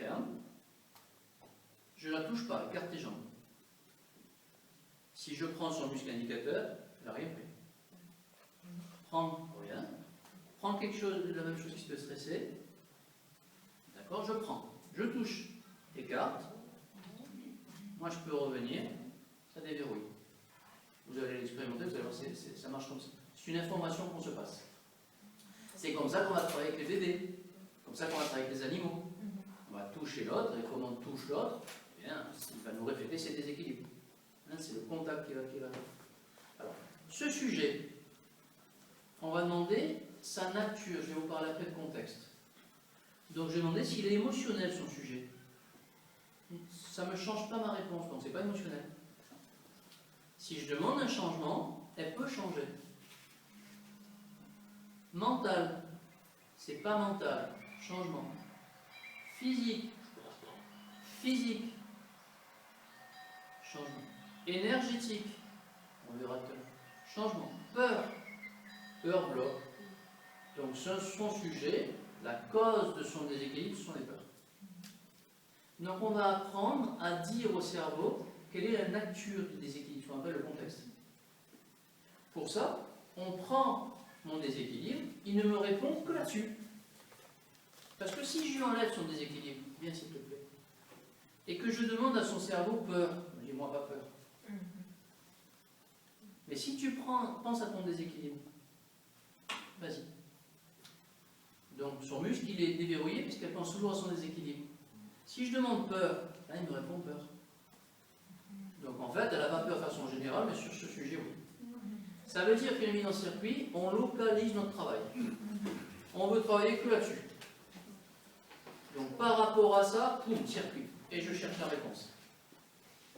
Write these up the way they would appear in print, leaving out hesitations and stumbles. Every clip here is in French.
ferme. Je ne la touche pas, écarte tes jambes. Si je prends son muscle indicateur, elle n'a rien fait. Prends, rien. Prends quelque chose, la même chose qui te stressait. D'accord, je prends. Je touche, écarte. Moi, je peux revenir. Ça déverrouille. Vous allez l'expérimenter, vous allez voir, ça marche comme ça. C'est une information qu'on se passe. C'est comme ça qu'on va travailler avec les bébés. Comme ça qu'on va travailler avec les animaux. On va toucher l'autre, et comme on touche l'autre, eh bien, il va nous refléter ses déséquilibres. Hein, c'est le contact qui va. Alors, ce sujet, on va demander sa nature. Je vais vous parler après de contexte. Donc, je vais demander s'il est émotionnel, son sujet. Ça ne me change pas ma réponse, donc ce n'est pas émotionnel. Si je demande un changement, elle peut changer. Mental, c'est pas mental, changement. Physique, changement. Énergétique, on verra tout à l'heure. Changement. Peur bloque. Donc son sujet, la cause de son déséquilibre, ce sont les peurs. Donc on va apprendre à dire au cerveau quelle est la nature du déséquilibre, ce qu'on appelle le contexte. Pour ça, on prend mon déséquilibre, il ne me répond que là-dessus. Parce que si je lui enlève son déséquilibre, viens s'il te plaît, et que je demande à son cerveau peur, dis-moi pas peur. Mais si tu penses à ton déséquilibre, vas-y. Donc son muscle, il est déverrouillé puisqu'elle pense toujours à son déséquilibre. Si je demande peur, là, il me répond peur. Donc en fait, elle n'a pas peur de façon générale, mais sur ce sujet, oui. Ça veut dire qu'une mise en circuit, on localise notre travail. On veut travailler que là-dessus. Donc par rapport à ça, boum, circuit. Et je cherche la réponse.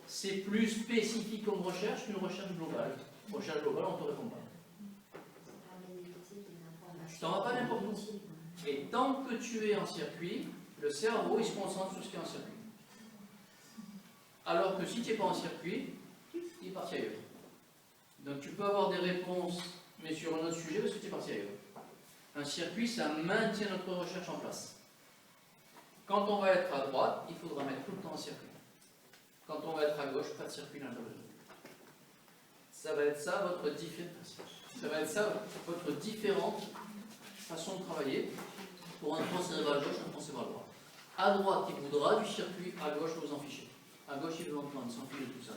C'est plus spécifique comme recherche qu'une recherche globale. Recherche globale, on ne te répond pas. Tu t'en vas pas n'importe où. Et tant que tu es en circuit, le cerveau il se concentre sur ce qui est en circuit. Alors que si tu n'es pas en circuit, il est parti ailleurs. Donc tu peux avoir des réponses, mais sur un autre sujet parce que tu es parti ailleurs. Un circuit, ça maintient notre recherche en place. Quand on va être à droite, il faudra mettre tout le temps en circuit. Quand on va être à gauche, pas de circuit dans le besoin. Ça va être ça votre différente façon de travailler pour un tronc cérébral gauche, un tronc cérébral droit. À droite, il voudra du circuit, à gauche, vous en fichez. À gauche, il veut en prendre, il s'en fiche de tout ça.